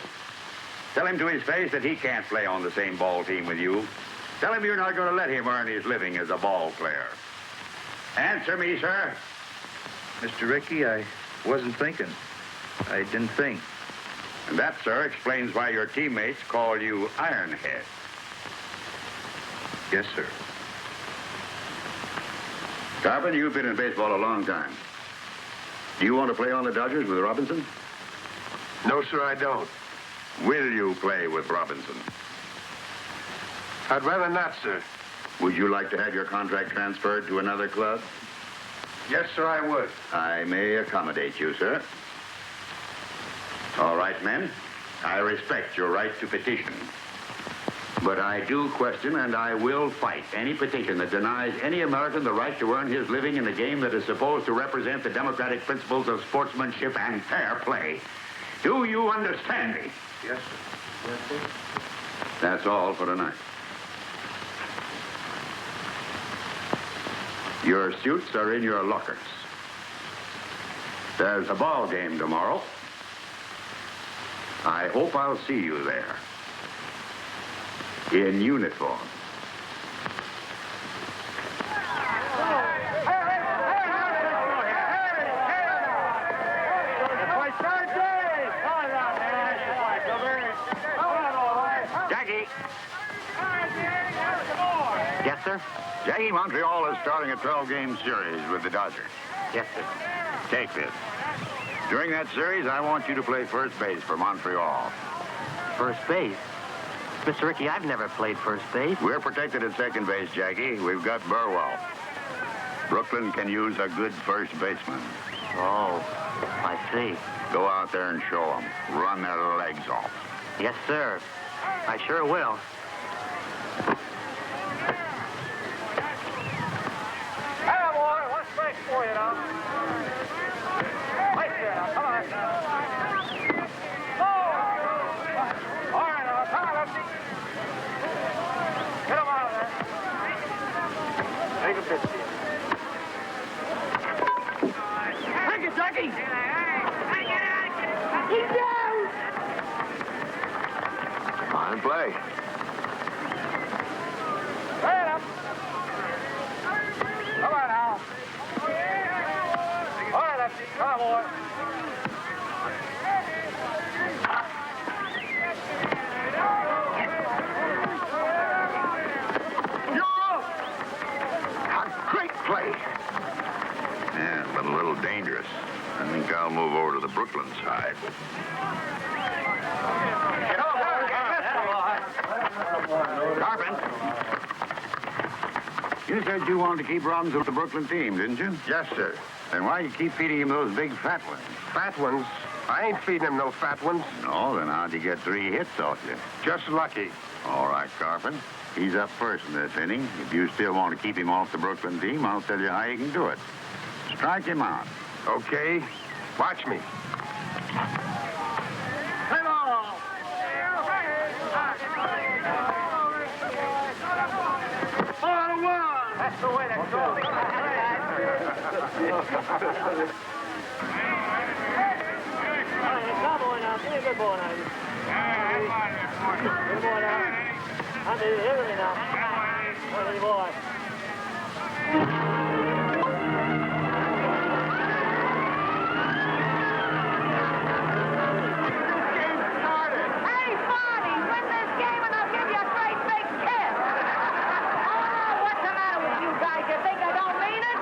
Tell him to his face that he can't play on the same ball team with you. Tell him you're not going to let him earn his living as a ball player. Answer me, sir. Mr. Rickey, I wasn't thinking. I didn't think. And that, sir, explains why your teammates call you Ironhead. Yes, sir. Carpenter, you've been in baseball a long time. Do you want to play on the Dodgers with Robinson? No, sir, I don't. Will you play with Robinson? I'd rather not, sir. Would you like to have your contract transferred to another club? Yes, sir, I would. I may accommodate you, sir. All right, men. I respect your right to petition. But I do question and I will fight any petition that denies any American the right to earn his living in a game that is supposed to represent the democratic principles of sportsmanship and fair play. Do you understand me? Yes, sir. Yes, sir. That's all for tonight. Your suits are in your lockers. There's a ball game tomorrow. I hope I'll see you there. In uniform. Jackie! Yes, sir? Jackie, Montreal is starting a 12-game series with the Dodgers. Yes, sir. Take this. During that series, I want you to play first base for Montreal. First base? Mr. Ricky, I've never played first base. We're protected at second base, Jackie. We've got Burwell. Brooklyn can use a good first baseman. Oh, I see. Go out there and show them. Run their legs off. Yes, sir. I sure will. Hey, boy, what's straight for you now? Right there now, come on. Oh! All right, now, come on, lefty. Get him out of there. Take a pitch. Take it, Jackie! He's down! Fine play. Hey, up. Come on now. All right, lefty. Come on, boy. Great play. Yeah, but a little dangerous. I think I'll move over to the Brooklyn side. Carpin, you said you wanted to keep Robbins with the Brooklyn team, didn't you? Yes, sir. Then why you keep feeding him those big fat ones? Fat ones? I ain't feeding him no fat ones. No, then how'd you get 3 hits off you? Just lucky. All right, Carpin. He's up first in this inning. If you still want to keep him off the Brooklyn team, I'll tell you how you can do it. Strike him out. Okay. Watch me. Hey, ball. On one. That's the way to go. Good boy now. Give me a good boy now. Good boy now. I'm hitting me now. Good boy. Hey, Barney, win this game and I'll give you a great big kiss. Oh, what's the matter with you guys? You think I don't mean it?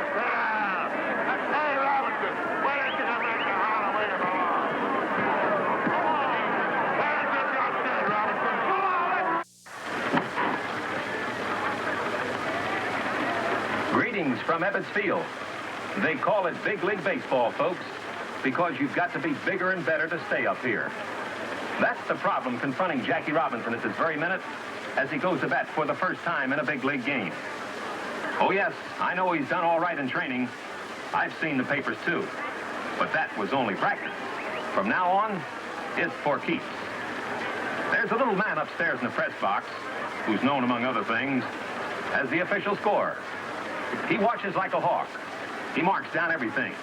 Hey, Robinson, why don't you come back to Harlem where you belong? That's what you said, Robinson. Come on, let's... Greetings from Ebbets Field. They call it Big League Baseball, folks, because you've got to be bigger and better to stay up here. That's the problem confronting Jackie Robinson at this very minute as he goes to bat for the first time in a big league game. Oh, yes, I know he's done all right in training. I've seen the papers, too. But that was only practice. From now on, it's for keeps. There's a little man upstairs in the press box who's known, among other things, as the official scorer. He watches like a hawk. He marks down everything.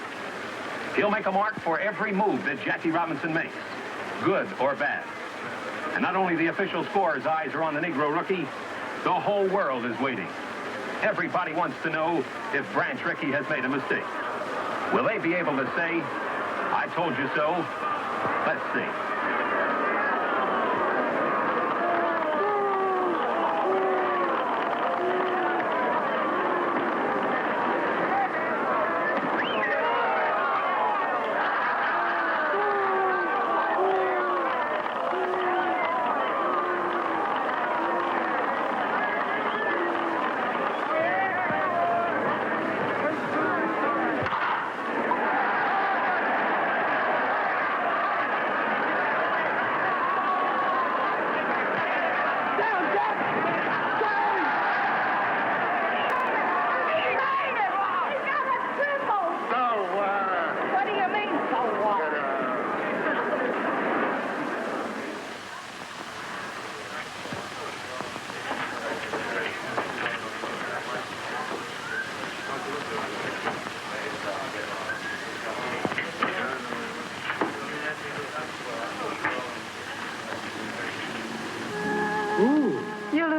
He'll make a mark for every move that Jackie Robinson makes, good or bad. And not only the official scorer's eyes are on the Negro rookie, the whole world is waiting. Everybody wants to know if Branch Rickey has made a mistake. Will they be able to say, I told you so? Let's see.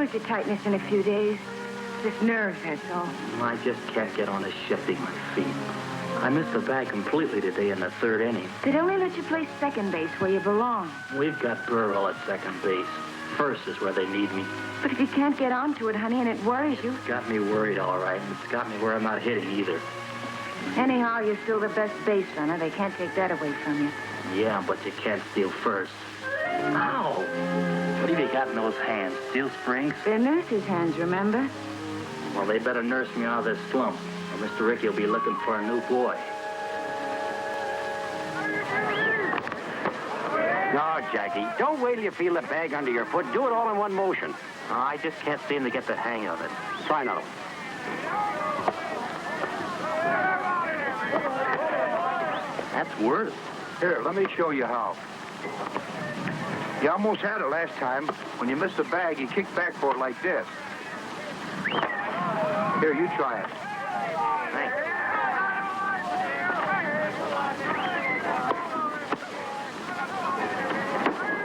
temperature tightness in a few days. Just nerves, that's all. I just can't get on a shifting my feet. I missed the bag completely today in the third inning. They'd only let you play second base where you belong. We've got Burrell at second base. First is where they need me. But if you can't get onto it, honey, and it worries you... It's got me worried, all right, and it's got me where I'm not hitting either. Anyhow, you're still the best base runner. They can't take that away from you. Yeah, but you can't steal first. Ow! What have you got in those hands? Steel springs? They're nurses' hands, remember? Well, they better nurse me out of this slump, or Mr. Ricky will be looking for a new boy. No, Jackie, don't wait till you feel the bag under your foot. Do it all in one motion. I just can't seem to get the hang of it. Try another one. That's worse. Here, let me show you how. You almost had it last time. When you missed the bag, you kicked back for it like this. Here, you try it. Thanks.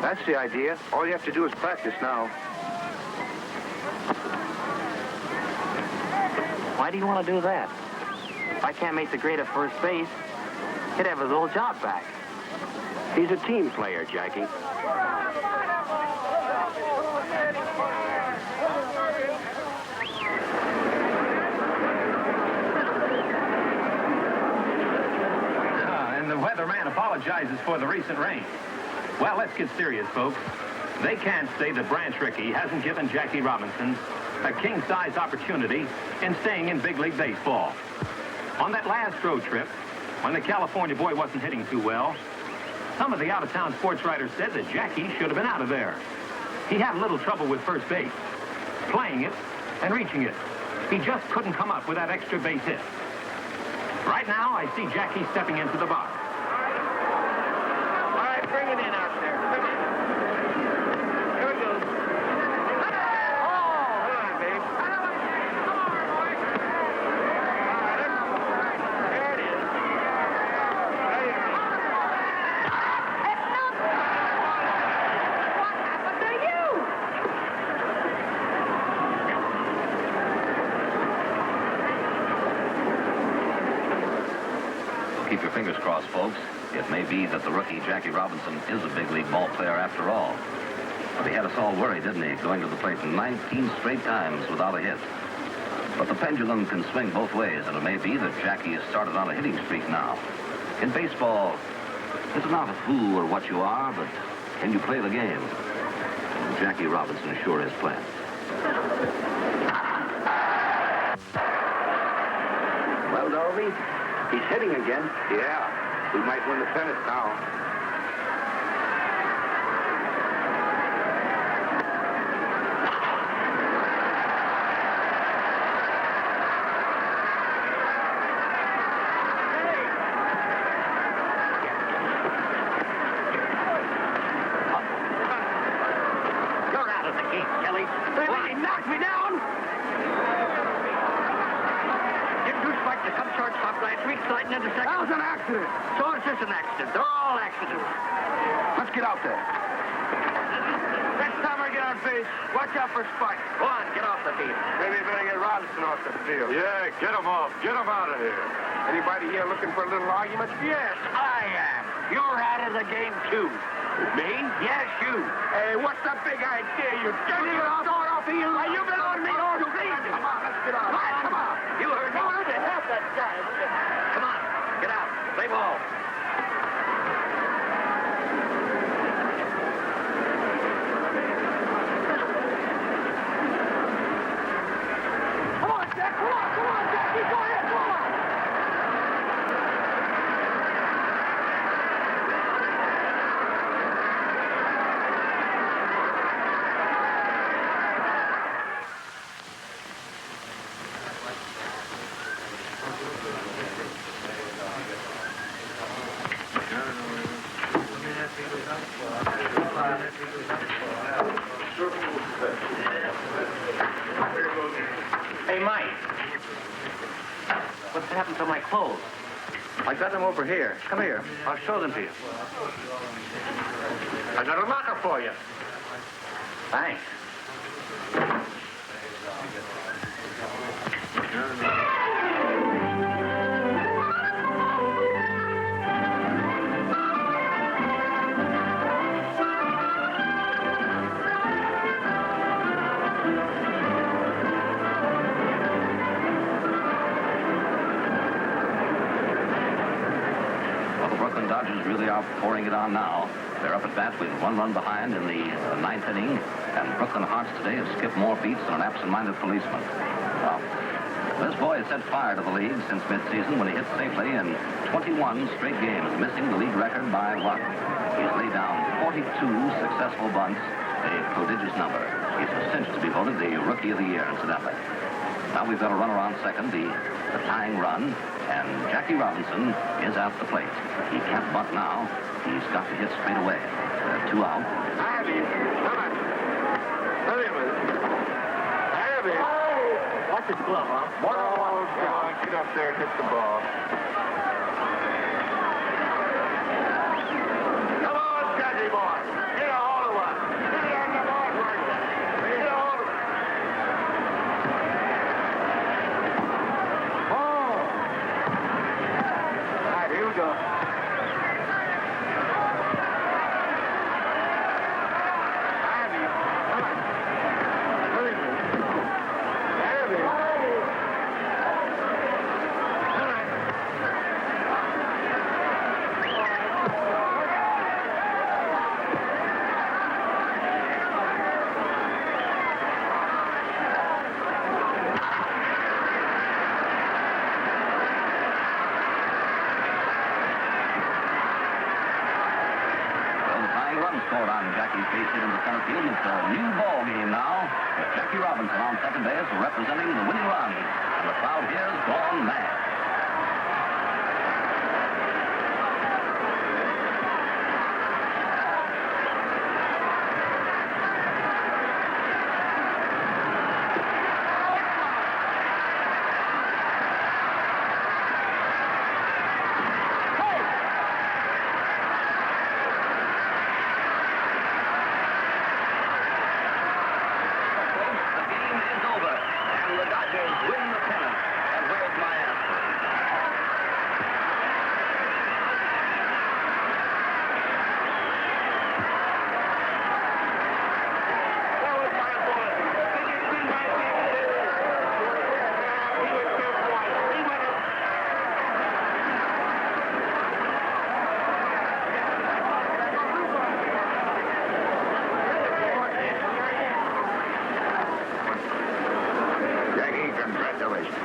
That's the idea. All you have to do is practice now. Why do you want to do that? If I can't make the grade at first base, he'd have his old job back. He's a team player, Jackie. And the weatherman apologizes for the recent rain. Well, let's get serious, folks. They can't say that Branch Rickey hasn't given Jackie Robinson a king-size opportunity in staying in big league baseball. On that last road trip, when the California boy wasn't hitting too well, some of the out-of-town sports writers said that Jackie should have been out of there. He had a little trouble with first base, playing it and reaching it. He just couldn't come up with that extra base hit. Right now, I see Jackie stepping into the box. All right, bring it in out there. Come on. Here it goes. Oh! Come on, babe. There it is. There you go. What happened to you? Keep your fingers crossed, folks. It may be that the rookie, Jackie Robinson, is a big league ball player after all. But he had us all worried, didn't he, going to the plate 19 straight times without a hit. But the pendulum can swing both ways, and it may be that Jackie has started on a hitting streak now. In baseball, it's not who or what you are, but can you play the game? And Jackie Robinson sure is playing. Well, Dolby, he's hitting again. Yeah. We might win the pennant now. You're out of the game, Kelly. He knocked me down. Didn't you spike the come shortstop last week, sliding into second? That was an accident. So is this an accident? They're all accidents. Let's get out there. Next time I get on base, watch out for Spike. Go on, get off the field. Maybe you better get Robinson off the field. Yeah, get him off. Get him out of here. Anybody here looking for a little argument? Yes, I am. You're out of the game, too. Me? Yes, you. Hey, what's the big idea? You dirty little dog off of you. Are you been on me all season? Come on, let's get out. Come on. You heard me. Go to help that guy. Come on, get out. Play ball. Come on, Jack. Come on, Jackie. Go ahead, come on. Hey, Mike. What's happened to my clothes? I got them over here. Come here. I'll show them to you. I got a locker for you. Thanks. Dodgers really are pouring it on now. They're up at bat with 1 run behind in the 9th inning, and Brooklyn Hearts today have skipped more beats than an absent-minded policeman. Well, this boy has set fire to the league since midseason when he hit safely in 21 straight games, missing the league record by 1. He's laid down 42 successful bunts, a prodigious number. He's a cinch to be voted the Rookie of the Year, incidentally. Now we've got a runner on second, the tying run, and Jackie Robinson is at the plate. He can't bunt now. He's got to hit straight away. 2 out. Watch his glove, huh? Get up there and hit the ball. Come on, Jackie boy. Get a hold of one. Get it on the ball right there. Get a hold of it. All right, here we go. Scored on Jackie's base hit in the center field. It's a new ball game now, with Jackie Robinson on second base representing the winning run. And the crowd here's gone mad.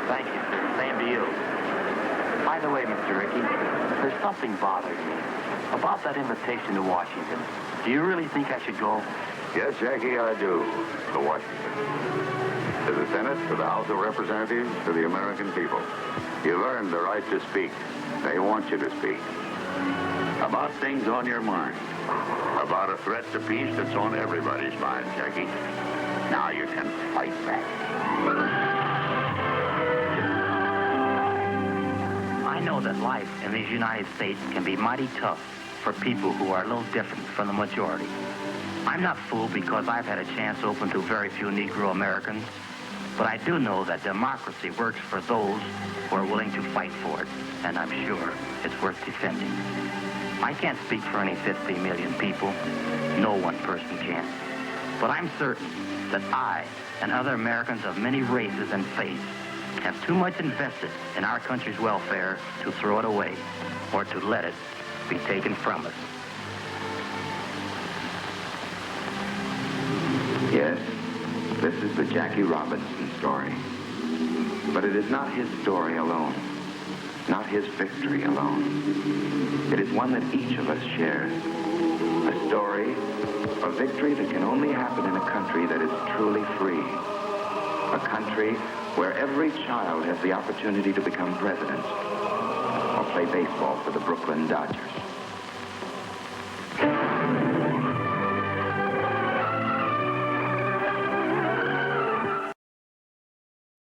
Thank you. Same to you. By the way, Mr. Rickey, there's something bothering me about that invitation to Washington. Do you really think I should go? Yes, Jackie, I do. To Washington. To the Senate, to the House of Representatives, to the American people. You've earned the right to speak. They want you to speak. About things on your mind. About a threat to peace that's on everybody's mind, Jackie. Now you can fight back. I know that life in these United States can be mighty tough for people who are a little different from the majority. I'm not fooled because I've had a chance open to very few Negro Americans, but I do know that democracy works for those who are willing to fight for it, and I'm sure it's worth defending. I can't speak for any 50 million people. No one person can. But I'm certain that I and other Americans of many races and faiths have too much invested in our country's welfare to throw it away or to let it be taken from us. Yes, this is the Jackie Robinson story. But it is not his story alone, not his victory alone. It is one that each of us shares. A story of victory that can only happen in a country that is truly free. A country where every child has the opportunity to become president or play baseball for the Brooklyn Dodgers.